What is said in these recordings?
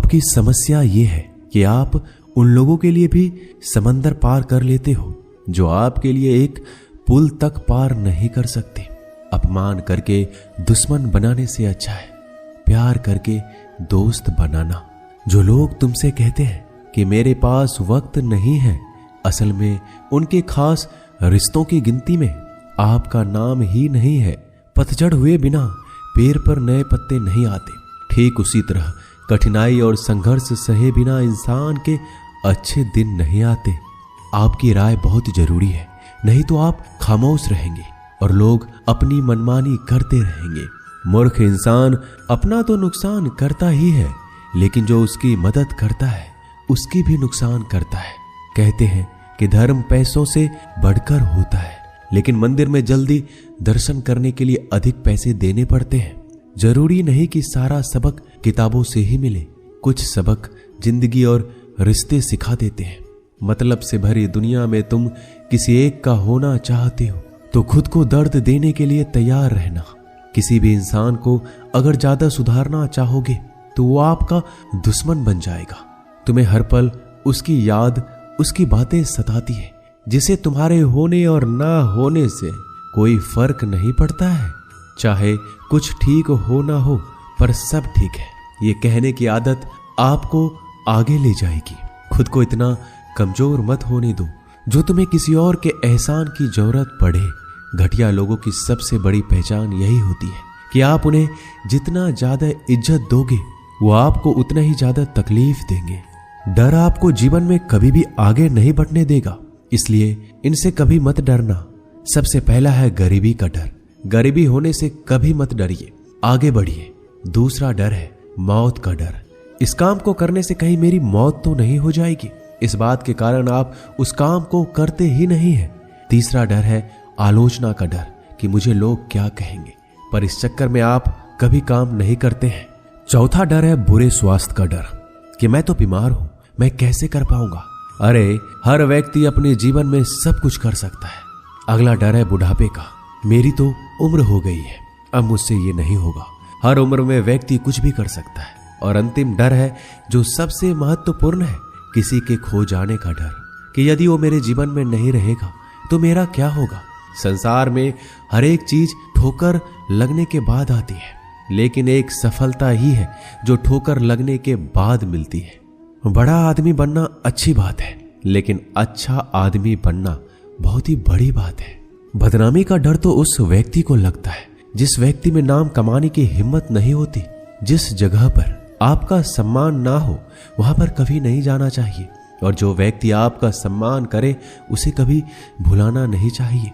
आपकी समस्या ये है कि आप उन लोगों के लिए भी समंदर पार कर लेते हो जो आपके लिए एक पुल तक पार नहीं कर सकते। अपमान करके दुश्मन बनाने से अच्छा है प्यार करके दोस्त बनाना। जो लोग तुमसे कहते हैं कि मेरे पास वक्त नहीं है, असल में उनके खास रिश्तों की गिनती में आपका नाम ही नहीं है। पतझड़ हुए बिना पेड़ पर नए पत्ते नहीं आते। ठीक उसी तरह कठिनाई और संघर्ष सहे बिना इंसान के अच्छे दिन नहीं आते। आपकी राय बहुत जरूरी है, नहीं तो आप खामोश रहेंगे और लोग अपनी मनमानी करते रहेंगे। मूर्ख इंसान अपना तो नुकसान करता ही है, लेकिन जो उसकी मदद करता है उसकी भी नुकसान करता है। कहते हैं कि धर्म पैसों से बढ़कर होता है, लेकिन मंदिर में जल्दी दर्शन करने के लिए अधिक पैसे देने पड़ते हैं। जरूरी नहीं कि सारा सबक किताबों से ही मिले। कुछ सबक जिंदगी और रिश्ते सिखा देते हैं। मतलब से भरी दुनिया में तुम किसी एक का होना चाहते हो तो खुद को दर्द देने के लिए तैयार रहना। किसी भी इंसान को अगर ज्यादा सुधारना चाहोगे तो वो आपका दुश्मन बन जाएगा। तुम्हें हर पल उसकी याद, उसकी बातें सताती है, जिसे तुम्हारे होने और ना होने से कोई फर्क नहीं पड़ता है। चाहे कुछ ठीक हो ना हो, पर सब ठीक है ये कहने की आदत आपको आगे ले जाएगी। खुद को इतना कमजोर मत होने दो जो तुम्हें किसी और के एहसान की जरूरत पड़े। घटिया लोगों की सबसे बड़ी पहचान यही होती है कि आप उन्हें जितना ज्यादा इज्जत दोगे वो आपको उतना ही ज्यादा तकलीफ देंगे। डर आपको जीवन में कभी भी आगे नहीं बढ़ने देगा, इसलिए इनसे कभी मत डरना। सबसे पहला है गरीबी का डर। गरीबी होने से कभी मत डरिए, आगे बढ़िए। दूसरा डर है मौत का डर। इस काम को करने से कहीं मेरी मौत तो नहीं हो जाएगी, इस बात के कारण आप उस काम को करते ही नहीं है। तीसरा डर है आलोचना का डर कि मुझे लोग क्या कहेंगे, पर इस चक्कर में आप कभी काम नहीं करते हैं। चौथा डर है बुरे स्वास्थ्य का डर कि मैं तो बीमार हूं, मैं कैसे कर पाऊंगा। अरे हर व्यक्ति अपने जीवन में सब कुछ कर सकता है। अगला डर है बुढ़ापे का। मेरी तो उम्र हो गई है, अब मुझसे ये नहीं होगा। हर उम्र में व्यक्ति कुछ भी कर सकता है। और अंतिम डर है जो सबसे महत्वपूर्ण है, किसी के खो जाने का डर कि यदि वो मेरे जीवन में नहीं रहेगा तो मेरा क्या होगा। संसार में हर एक चीज ठोकर लगने के बाद आती है, लेकिन एक सफलता ही है जो ठोकर लगने के बाद मिलती है। बड़ा आदमी बनना अच्छी बात है, लेकिन अच्छा आदमी बनना बहुत ही बड़ी बात है। बदनामी का डर तो उस व्यक्ति को लगता है जिस व्यक्ति में नाम कमाने की हिम्मत नहीं होती। जिस जगह पर आपका सम्मान ना हो वहां पर कभी नहीं जाना चाहिए, और जो व्यक्ति आपका सम्मान करे उसे कभी भुलाना नहीं चाहिए।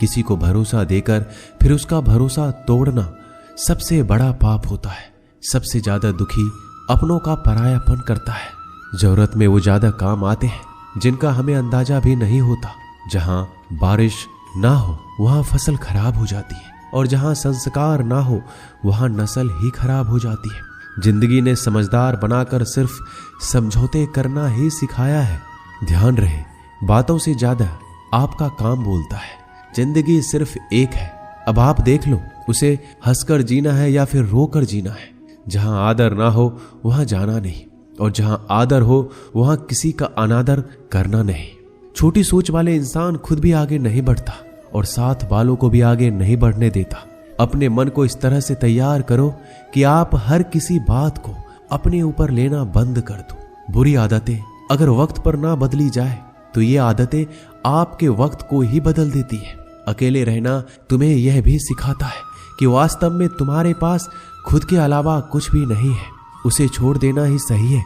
किसी को भरोसा देकर फिर उसका भरोसा तोड़ना सबसे बड़ा पाप होता है। सबसे ज्यादा दुखी अपनों का परायापन करता है। जरूरत में वो ज्यादा काम आते हैं जिनका हमें अंदाजा भी नहीं होता। जहां बारिश ना हो वहां फसल खराब हो जाती है, और जहां संस्कार ना हो वहां नस्ल ही खराब हो जाती है। जिंदगी ने समझदार बनाकर सिर्फ समझौते करना ही सिखाया है। ध्यान रहे, बातों से ज्यादा आपका काम बोलता है। जिंदगी सिर्फ एक है, अब आप देख लो उसे हंसकर जीना है या फिर रोकर जीना है। जहां आदर ना हो वहां जाना नहीं, और जहां आदर हो वहां किसी का अनादर करना नहीं। छोटी सोच वाले इंसान खुद भी आगे नहीं बढ़ता और साथ वालों को भी आगे नहीं बढ़ने देता। अपने मन को इस तरह से तैयार करो कि आप हर किसी बात को अपने ऊपर लेना बंद कर दो। बुरी आदतें अगर वक्त पर ना बदली जाए तो ये आदतें आपके वक्त को ही बदल देती है। अकेले रहना तुम्हें यह भी सिखाता है कि वास्तव में तुम्हारे पास खुद के अलावा कुछ भी नहीं है। उसे छोड़ देना ही सही है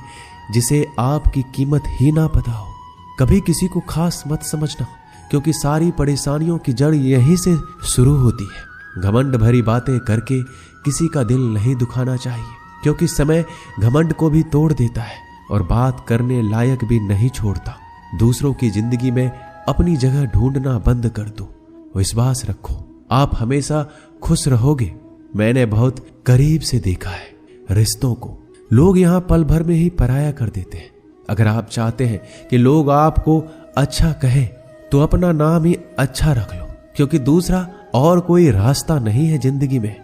जिसे आपकी कीमत ही ना पता हो। कभी किसी को खास मत समझना, क्योंकि सारी परेशानियों की जड़ यहीं से शुरू होती है। घमंड भरी बातें करके किसी का दिल नहीं दुखाना चाहिए, क्योंकि समय घमंड को भी तोड़ देता है और बात करने लायक भी नहीं छोड़ता। दूसरों की जिंदगी में अपनी जगह ढूंढना बंद कर दो। विश्वास रखो, आप हमेशा खुश रहोगे। मैंने बहुत करीब से देखा है रिश्तों को। लोग यहाँ पल भर में ही पराया कर देते हैं। अगर आप चाहते हैं कि लोग आपको अच्छा कहें तो अपना नाम ही अच्छा रख लो, क्योंकि दूसरा और कोई रास्ता नहीं है जिंदगी में।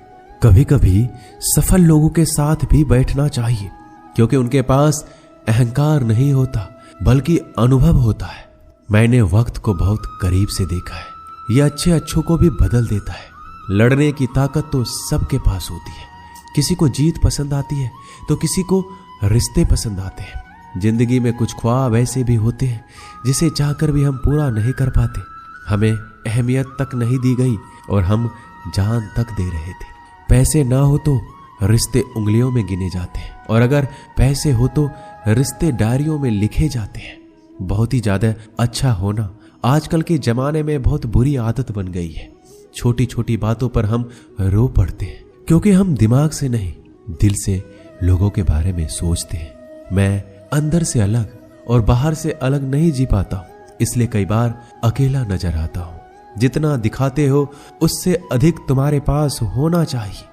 कभी कभी सफल लोगों के साथ भी बैठना चाहिए, क्योंकि उनके पास अहंकार नहीं होता बल्कि अनुभव होता है। मैंने वक्त को बहुत करीब से देखा है। यह अच्छों को भी बदल देता है। लड़ने की ताकत तो सबके पास होती है। किसी को जीत पसंद आती है तो किसी को रिश्ते पसंद आते हैं। जिंदगी में कुछ ख्वाब ऐसे भी होते हैं जिसे चाहकर भी हम पूरा नहीं कर पाते। हमें अहमियत तक नहीं दी गई और हम जान तक दे रहे थे। पैसे ना हो तो रिश्ते उंगलियों में गिने जाते हैं, और अगर पैसे हो तो रिश्ते डायरियों में लिखे जाते हैं। बहुत ही ज्यादा अच्छा होना आजकल के जमाने में बहुत बुरी आदत बन गई है। छोटी छोटी बातों पर हम रो पड़ते हैं क्योंकि हम दिमाग से नहीं, दिल से लोगों के बारे में सोचते हैं। मैं अंदर से अलग और बाहर से अलग नहीं जी पाता हूं, इसलिए कई बार अकेला नजर आता हूं। जितना दिखाते हो उससे अधिक तुम्हारे पास होना चाहिए,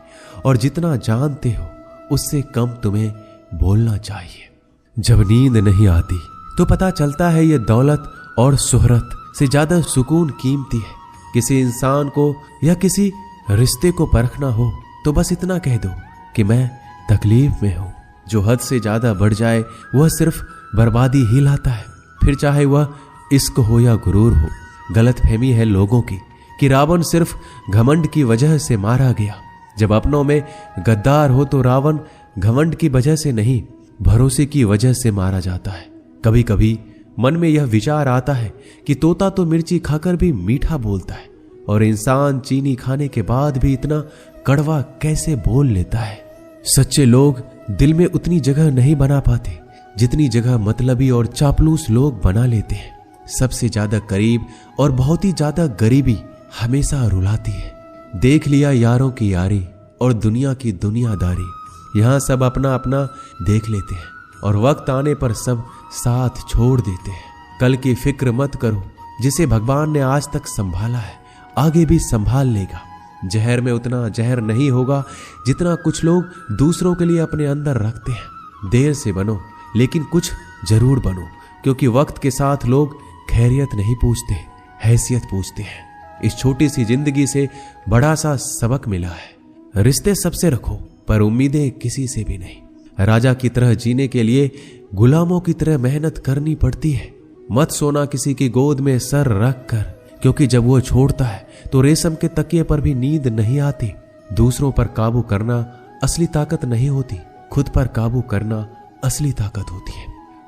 और जितना जानते हो उससे कम तुम्हें बोलना चाहिए। जब नींद नहीं आती तो पता चलता है ये दौलत और शोहरत से ज्यादा सुकून कीमती है। किसी इंसान को या किसी रिश्ते को परखना हो तो बस इतना कह दो कि मैं तकलीफ में हूं। जो हद से ज्यादा बढ़ जाए वह सिर्फ बर्बादी ही लाता है, फिर चाहे वह इश्क हो या गुरूर हो। गलतफहमी है लोगों की कि रावण सिर्फ घमंड की वजह से मारा गया। जब अपनों में गद्दार हो तो रावण घमंड की वजह से नहीं, भरोसे की वजह से मारा जाता है। कभी कभी मन में यह विचार आता है कि तोता तो मिर्ची खाकर भी मीठा बोलता है, और इंसान चीनी खाने के बाद भी इतना कड़वा कैसे बोल लेता है। सच्चे लोग दिल में उतनी जगह नहीं बना पाते जितनी जगह मतलबी और चापलूस लोग बना लेते हैं। सबसे ज्यादा करीब और बहुत ही ज्यादा गरीबी हमेशा रुलाती है। देख लिया यारों की यारी और दुनिया की दुनियादारी। यहाँ सब अपना अपना देख लेते हैं और वक्त आने पर सब साथ छोड़ देते हैं। कल की फिक्र मत करो, जिसे भगवान ने आज तक संभाला है आगे भी संभाल लेगा। जहर में उतना जहर नहीं होगा जितना कुछ लोग दूसरों के लिए अपने अंदर रखते हैं। देर से बनो लेकिन कुछ जरूर बनो, क्योंकि वक्त के साथ लोग खैरियत नहीं पूछते, हैसियत पूछते हैं। इस छोटी सी जिंदगी से बड़ा सा सबक मिला है। रिश्ते सबसे रखो पर उम्मीदें किसी से भी नहीं। राजा की तरह जीने के लिए गुलामों की तरह मेहनत करनी पड़ती है। मत सोना किसी की गोद में सर रख कर, क्योंकि जब वो छोड़ता है तो रेशम के तकिए पर भी नींद नहीं आती। दूसरों पर काबू करना असली ताकत नहीं होती, खुद पर काबू करना असली ताकत होती है।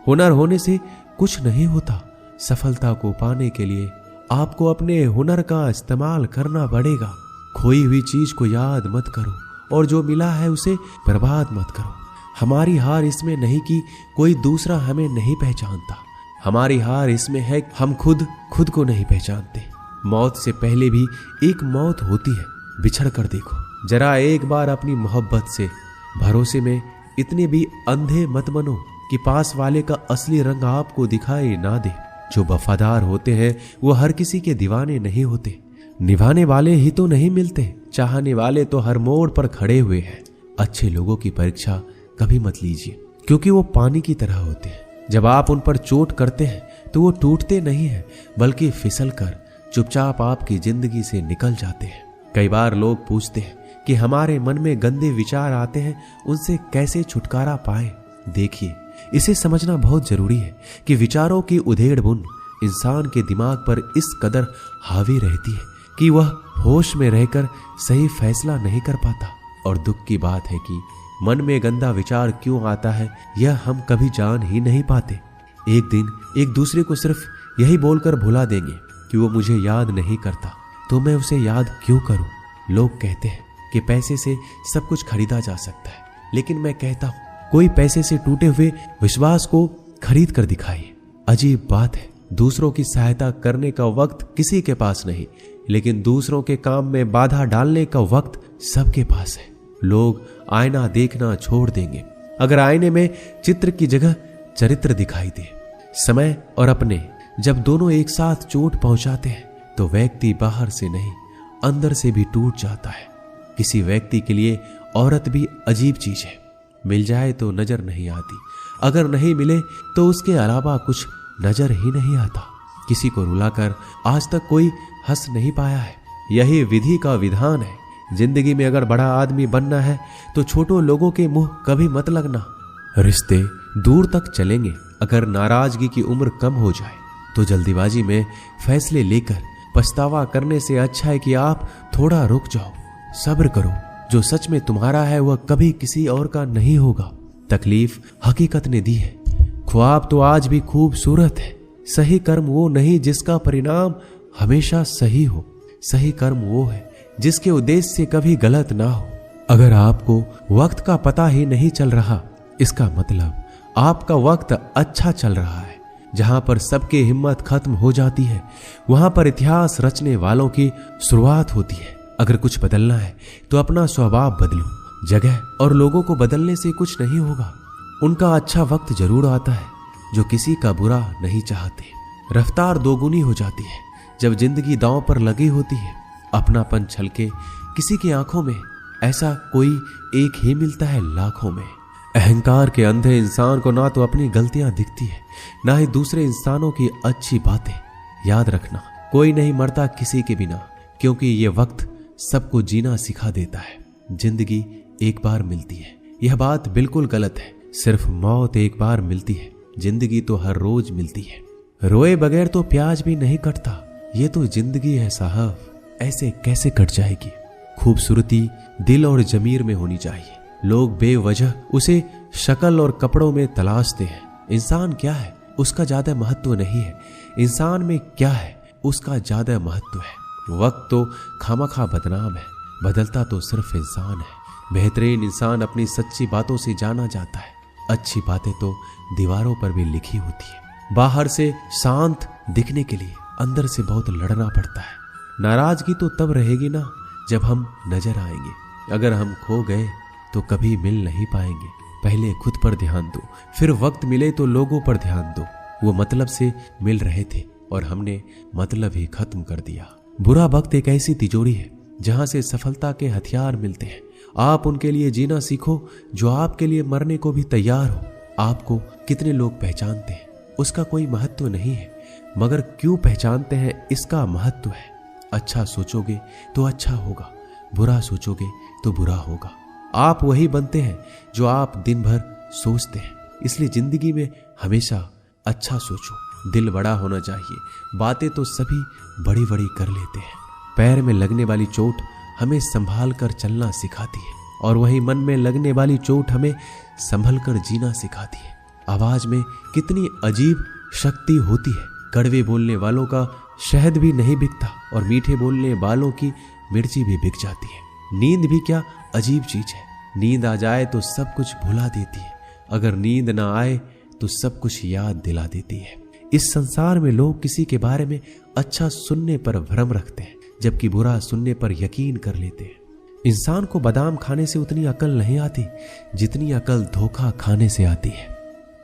हुनर होने से कुछ नहीं होता। सफलता को पाने के लिए आपको अपने हुनर का इस्तेमाल करना पड़ेगा। खोई हुई चीज को याद मत करो और जो मिला है उसे बर्बाद मत करो। हमारी हार इसमें नहीं कि कोई दूसरा हमें नहीं पहचानता, हमारी हार इसमें है हम खुद को नहीं पहचानते। मौत से पहले भी एक मौत होती है, बिछड़ कर देखो। जरा एक बार अपनी मोहब्बत से, भरोसे में इतने भी अंधे मत बनो कि पास वाले का असली रंग आपको दिखाई ना दे। जो वफादार होते हैं वो हर किसी के दीवाने नहीं होते। निभाने वाले ही तो नहीं मिलते, चाहने वाले तो हर मोड़ पर खड़े हुए हैं। अच्छे लोगों की परीक्षा कभी मत लीजिए, क्योंकि वो पानी की तरह होते हैं। जब आप उन पर चोट करते हैं तो वो टूटते नहीं हैं, बल्कि फिसल कर चुपचाप आपकी जिंदगी से निकल जाते हैं। कई बार लोग पूछते हैं कि हमारे मन में गंदे विचार आते हैं, उनसे कैसे छुटकारा पाएं। देखिए, इसे समझना बहुत जरूरी है कि विचारों की उधेड़ बुन इंसान के दिमाग पर इस कदर हावी रहती है कि वह होश में रहकर सही फैसला नहीं कर पाता। और दुख की बात है कि मन में गंदा विचार क्यों आता है यह हम कभी जान ही नहीं पाते। एक दिन एक दूसरे को सिर्फ यही बोलकर भुला देंगे कि वो मुझे याद नहीं करता, तो मैं उसे याद क्यों करूं। लोग कहते हैं कि पैसे से सब कुछ खरीदा जा सकता है, लेकिन मैं कहता हूं कोई पैसे से टूटे हुए विश्वास को खरीद कर दिखाइए। अजीब बात है, दूसरों की सहायता करने का वक्त किसी के पास नहीं, लेकिन दूसरों के काम में बाधा डालने का वक्त सबके पास है। लोग आईना देखना छोड़ देंगे अगर आईने में चित्र की जगह चरित्र दिखाई दे। समय और अपने जब दोनों एक साथ चोट पहुंचाते हैं तो व्यक्ति बाहर से नहीं अंदर से भी टूट जाता है। किसी व्यक्ति के लिए औरत भी अजीब चीज है। मिल जाए तो नजर नहीं आती, अगर नहीं मिले तो उसके अलावा कुछ नजर ही नहीं आता। किसी को रुलाकर आज तक कोई हंस नहीं पाया है। यही विधि का विधान है। जिंदगी में अगर बड़ा आदमी बनना है तो छोटों लोगों के मुंह कभी मत लगना। रिश्ते दूर तक चलेंगे। अगर नाराजगी की उम्र कम हो जाए तो जल्दीबाजी में फैसले लेकर पछतावा करने से अच्छा है कि आप थोड़ा रुक जाओ, सब्र करो। जो सच में तुम्हारा है वह कभी किसी और का नहीं होगा। तकलीफ हकीकत ने दी है, ख्वाब तो आज भी खूबसूरत है। सही कर्म वो नहीं जिसका परिणाम हमेशा सही हो, सही कर्म वो है जिसके उद्देश्य से कभी गलत ना हो। अगर आपको वक्त का पता ही नहीं चल रहा, इसका मतलब आपका वक्त अच्छा चल रहा है। जहां पर सबकी हिम्मत खत्म हो जाती है वहां पर इतिहास रचने वालों की शुरुआत होती है। अगर कुछ बदलना है तो अपना स्वभाव बदलो। जगह और लोगों को बदलने से कुछ नहीं होगा। उनका अच्छा वक्त जरूर आता है जो किसी का बुरा नहीं चाहते। रफ्तार दोगुनी हो जाती है जब जिंदगी दांव पर लगी होती है। अपनापन छलके किसी की आंखों में, ऐसा कोई एक ही मिलता है लाखों में। अहंकार के अंधे इंसान को ना तो अपनी गलतियां दिखती है, ना ही दूसरे इंसानों की अच्छी बातें। याद रखना, कोई नहीं मरता किसी के बिना, क्योंकि ये वक्त सबको जीना सिखा देता है। जिंदगी एक बार मिलती है, यह बात बिल्कुल गलत है। सिर्फ मौत एक बार मिलती है, जिंदगी तो हर रोज मिलती है। रोए बगैर तो प्याज भी नहीं कटता, ये तो जिंदगी है साहब, ऐसे कैसे कट जाएगी। खूबसूरती दिल और जमीर में होनी चाहिए। लोग बेवजह उसे शक्ल और कपड़ों में तलाशते हैं। इंसान क्या है उसका ज्यादा महत्व नहीं है, इंसान में क्या है उसका ज्यादा महत्व है। वक्त तो खामखा बदनाम है, बदलता तो सिर्फ इंसान है। बेहतरीन इंसान अपनी सच्ची बातों से जाना जाता है। अच्छी बातें तो दीवारों पर भी लिखी होती है। बाहर से शांत दिखने के लिए अंदर से बहुत लड़ना पड़ता है। नाराजगी तो तब रहेगी ना जब हम नजर आएंगे। अगर हम खो गए तो कभी मिल नहीं पाएंगे। पहले खुद पर ध्यान दो, फिर वक्त मिले तो लोगों पर ध्यान दो। वो मतलब से मिल रहे थे और हमने मतलब ही खत्म कर दिया। बुरा वक्त एक ऐसी तिजोरी है जहां से सफलता के हथियार मिलते हैं। आप उनके लिए जीना सीखो जो आपके लिए मरने को भी तैयार हो। आपको कितने लोग पहचानते हैं उसका कोई महत्व नहीं है, मगर क्यों पहचानते हैं इसका महत्व है। अच्छा सोचोगे तो अच्छा होगा, बुरा सोचोगे तो बुरा होगा। आप वही बनते हैं जो आप दिन भर सोचते हैं। इसलिए जिंदगी में हमेशा अच्छा सोचो। दिल बड़ा होना चाहिए। बातें तो सभी बड़ी बड़ी कर लेते हैं। पैर में लगने वाली चोट हमें संभाल कर चलना सिखाती है, और वही मन में लगने वाली चोट हमें संभल कर जीना सिखाती है। आवाज में कितनी अजीब शक्ति होती है। कड़वे बोलने वालों का शहद भी नहीं बिकता, और मीठे बोलने वालों की मिर्ची भी बिक जाती है। नींद भी क्या अजीब चीज है। नींद आ जाए तो सब कुछ भुला देती है, अगर नींद ना आए तो सब कुछ याद दिला देती है। इस संसार में लोग किसी के बारे में अच्छा सुनने पर भ्रम रखते हैं, जबकि बुरा सुनने पर यकीन कर लेते हैं। इंसान को बादाम खाने से उतनी अकल नहीं आती जितनी अकल धोखा खाने से आती है।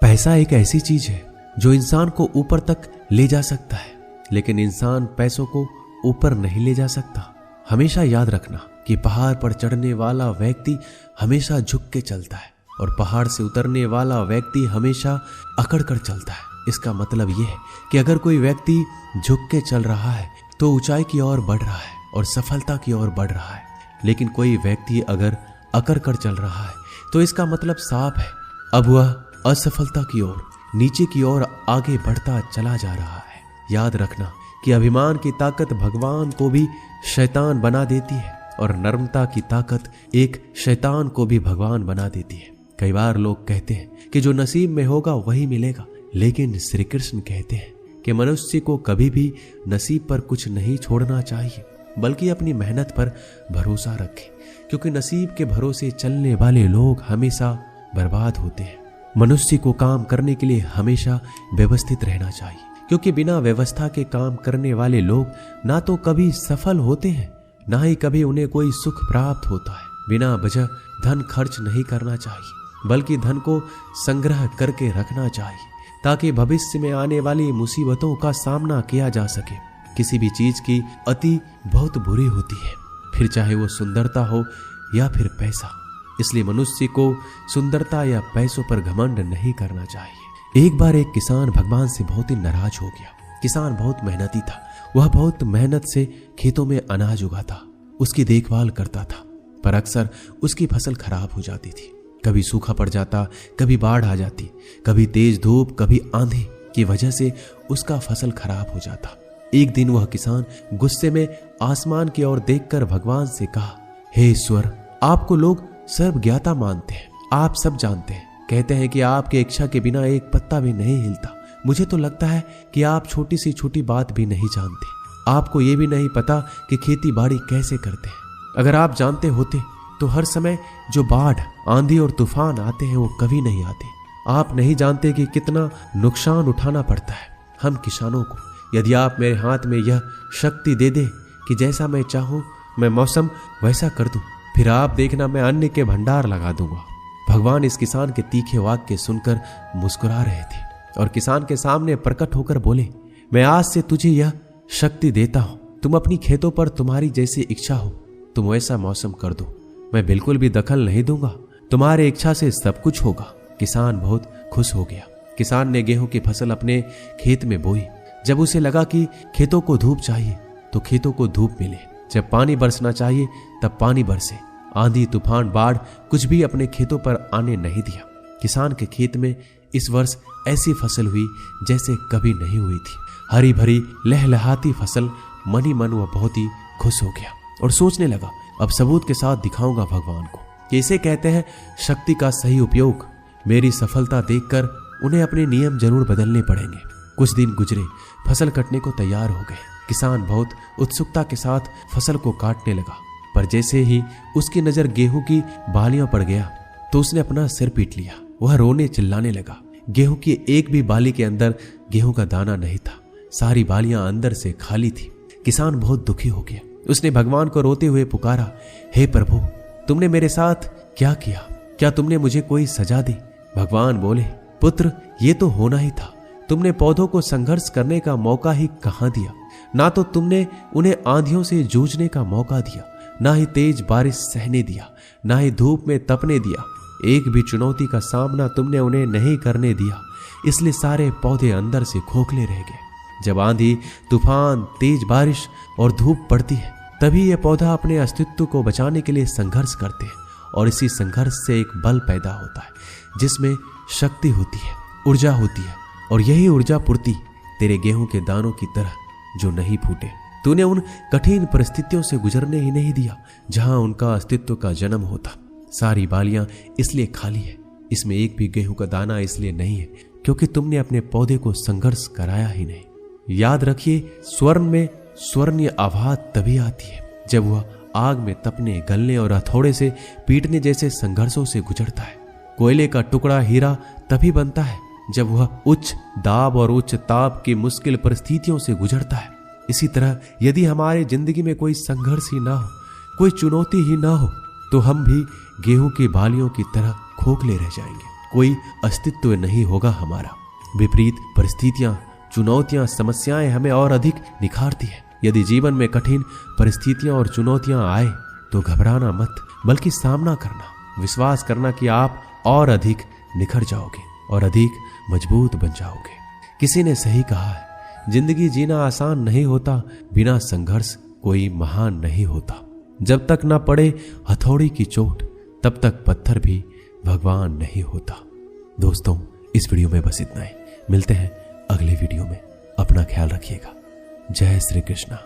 पैसा एक ऐसी चीज है जो इंसान को ऊपर तक ले जा सकता है, लेकिन इंसान पैसों को ऊपर नहीं ले जा सकता। हमेशा याद रखना कि पहाड़ पर चढ़ने वाला व्यक्ति हमेशा झुक के चलता है, और पहाड़ से उतरने वाला व्यक्ति हमेशा अकड़ कर चलता है। इसका मतलब यह है कि अगर कोई व्यक्ति झुक के चल रहा है तो ऊंचाई की ओर बढ़ रहा है और सफलता की ओर बढ़ रहा है, लेकिन कोई व्यक्ति अगर अकड़ कर चल रहा है तो इसका मतलब साफ है, अब वह असफलता की ओर, नीचे की ओर आगे बढ़ता चला जा रहा है। याद रखना कि अभिमान की ताकत भगवान को भी शैतान बना देती है, और नर्मता की ताकत एक शैतान को भी भगवान बना देती है। कई बार लोग कहते हैं कि जो नसीब में होगा वही मिलेगा, लेकिन श्री कृष्ण कहते हैं कि मनुष्य को कभी भी नसीब पर कुछ नहीं छोड़ना चाहिए, बल्कि अपनी मेहनत पर भरोसा रखे, क्योंकि नसीब के भरोसे चलने वाले लोग हमेशा बर्बाद होते हैं। मनुष्य को काम करने के लिए हमेशा व्यवस्थित रहना चाहिए, क्योंकि बिना व्यवस्था के काम करने वाले लोग ना तो कभी सफल होते हैं, ना ही कभी उन्हें कोई सुख प्राप्त होता है। बिना वजह धन खर्च नहीं करना चाहिए, बल्कि धन को संग्रह करके रखना चाहिए, ताकि भविष्य में आने वाली मुसीबतों का सामना किया जा सके। किसी भी चीज की अति बहुत बुरी होती है, फिर चाहे वो सुंदरता हो या फिर पैसा। इसलिए मनुष्य को सुंदरता या पैसों पर घमंड नहीं करना चाहिए। एक बार एक किसान भगवान से बहुत ही नाराज हो गया। किसान बहुत मेहनती था, वह बहुत मेहनत से खेतों में अनाज उगाता, उसकी देखभाल करता था, पर अक्सर उसकी फसल खराब हो जाती थी। कभी सूखा पड़ जाता, कभी बाढ़ आ जाती, कभी तेज धूप, कभी आंधी की वजह से उसका फसल खराब हो जाता। एक दिन वह किसान गुस्से में आसमान की ओर देखकर भगवान से कहा, हे ईश्वर, आपको लोग सर्वज्ञाता मानते हैं, आप सब जानते हैं, कहते हैं कि आपके इच्छा के बिना एक पत्ता भी नहीं हिलता। मुझे तो लगता है कि आप छोटी सी छोटी बात भी नहीं जानते। आपको ये भी नहीं पता कि खेती बाड़ी कैसे करते हैं। अगर आप जानते होते तो हर समय जो बाढ़, आंधी और तूफान आते हैं वो कभी नहीं आते। आप नहीं जानते कि कितना नुकसान उठाना पड़ता है हम किसानों को। यदि आप मेरे हाथ में यह शक्ति दे दे कि जैसा मैं चाहूं मैं मौसम वैसा कर दूं, फिर आप देखना मैं अन्न के भंडार लगा दूंगा। भगवान इस किसान के तीखे वाक्य सुनकर मुस्कुरा रहे थे और किसान के सामने प्रकट होकर बोले, मैं आज से तुझे यह शक्ति देता हूं। तुम अपनी खेतों पर तुम्हारी जैसी इच्छा हो तुम वैसा मौसम कर दो। मैं बिल्कुल भी दखल नहीं दूंगा, तुम्हारी इच्छा से सब कुछ होगा। किसान बहुत खुश हो गया। किसान ने गेहूं की फसल अपने खेत में बोई। जब उसे लगा कि खेतों को धूप चाहिए तो खेतों को धूप मिले, जब पानी बरसना चाहिए तब पानी बरसे। आंधी, तूफान, बाढ़ कुछ भी अपने खेतों पर आने नहीं दिया। किसान के खेत में इस वर्ष ऐसी फसल हुई जैसे कभी नहीं हुई थी। हरी भरी लहलहाती फसल। मन ही मन वह बहुत ही खुश हो गया और सोचने लगा, अब सबूत के साथ दिखाऊंगा भगवान को कि इसे कहते हैं शक्ति का सही उपयोग। मेरी सफलता देखकर उन्हें अपने नियम जरूर बदलने पड़ेंगे। कुछ दिन गुजरे, फसल कटने को तैयार हो गए। किसान बहुत उत्सुकता के साथ फसल को काटने लगा, पर जैसे ही उसकी नजर गेहूं की बालियों पर गया तो उसने अपना सिर पीट लिया। वह रोने चिल्लाने लगा। गेहूं की एक भी बाली के अंदर गेहूं का दाना नहीं था। सारी बालियां अंदर से खाली थी। किसान बहुत दुखी हो गया। उसने भगवान को रोते हुए पुकारा, हे प्रभु, तुमने मेरे साथ क्या किया? क्या तुमने मुझे कोई सजा दी? भगवान बोले, पुत्र, ये तो होना ही था। तुमने पौधों को संघर्ष करने का मौका ही कहां दिया। ना तो तुमने उन्हें आंधियों से जूझने का मौका दिया, ना ही तेज बारिश सहने दिया, ना ही धूप में तपने दिया। एक भी चुनौती का सामना तुमने उन्हें नहीं करने दिया। इसलिए सारे पौधे अंदर से खोखले रह गए। जब आंधी, तूफान, तेज बारिश और धूप पड़ती है तभी यह पौधा अपने अस्तित्व को बचाने के लिए संघर्ष करते हैं और इसी संघर्ष से एक बल पैदा होता है जिसमें शक्ति होती है, ऊर्जा होती है। और यही ऊर्जा पूर्ति तेरे गेहूं के दानों की तरह जो नहीं फूटे। तूने उन कठिन परिस्थितियों से गुजरने ही नहीं दिया जहां उनका अस्तित्व का जन्म होता। सारी बालियां इसलिए खाली है, इसमें एक भी गेहूं का दाना इसलिए नहीं है क्योंकि तुमने अपने पौधे को संघर्ष कराया ही नहीं। याद रखिए, स्वर्ण में स्वर्णीय आवाज तभी आती है जब वह आग में तपने, गलने और हथौड़े से पीटने जैसे संघर्षों से गुजरता है। कोयले का टुकड़ा हीरा तभी बनता है जब वह उच्च दाब और उच्च ताप की मुश्किल परिस्थितियों से गुजरता है। इसी तरह यदि हमारे जिंदगी में कोई संघर्ष ही ना हो, कोई चुनौती ही ना हो, तो हम भी गेहूं की बालियों की तरह खोखले रह जाएंगे। कोई अस्तित्व नहीं होगा हमारा। विपरीत परिस्थितियां, चुनौतियां, समस्याएं हमें और अधिक निखारती है। यदि जीवन में कठिन परिस्थितियां और चुनौतियां आए तो घबराना मत, बल्कि सामना करना, विश्वास करना कि आप और अधिक निखर जाओगे और अधिक मजबूत बन जाओगे। किसी ने सही कहा है, जिंदगी जीना आसान नहीं होता, बिना संघर्ष कोई महान नहीं होता। जब तक ना पड़े हथौड़ी की चोट तब तक पत्थर भी भगवान नहीं होता। दोस्तों, इस वीडियो में बस इतना ही। मिलते हैं अगले वीडियो में। अपना ख्याल रखिएगा। जय श्री कृष्णा।